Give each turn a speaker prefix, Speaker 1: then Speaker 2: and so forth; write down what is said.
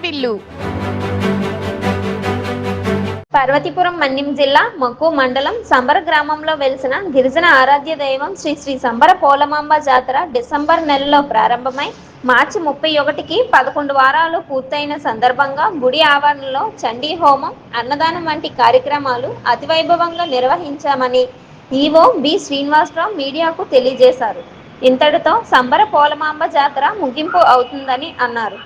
Speaker 1: వారిల్లు.
Speaker 2: పార్వతీపురం మన్యం జిల్లా మక్కు మండలం సంబర గ్రామంలో వెలిసిన గిరిజన ఆరాధ్య దైవం శ్రీ శ్రీ సంబర పోలమాంబ జాతర డిసెంబర్ నెలలో ప్రారంభమై మార్చి 31కి 11 వారాలు పూర్తయిన సందర్భంగా గుడి ఆవరణలో చండీ హోమం, అన్నదానం వంటి కార్యక్రమాలు అతివైభవంగా నిర్వహించామని ఈవో బి శ్రీనివాసరావు మీడియాకు తెలియజేశారు. ఇంతటితో సంబర పోలమాంబ జాతర ముగింపు అవుతుందని అన్నారు.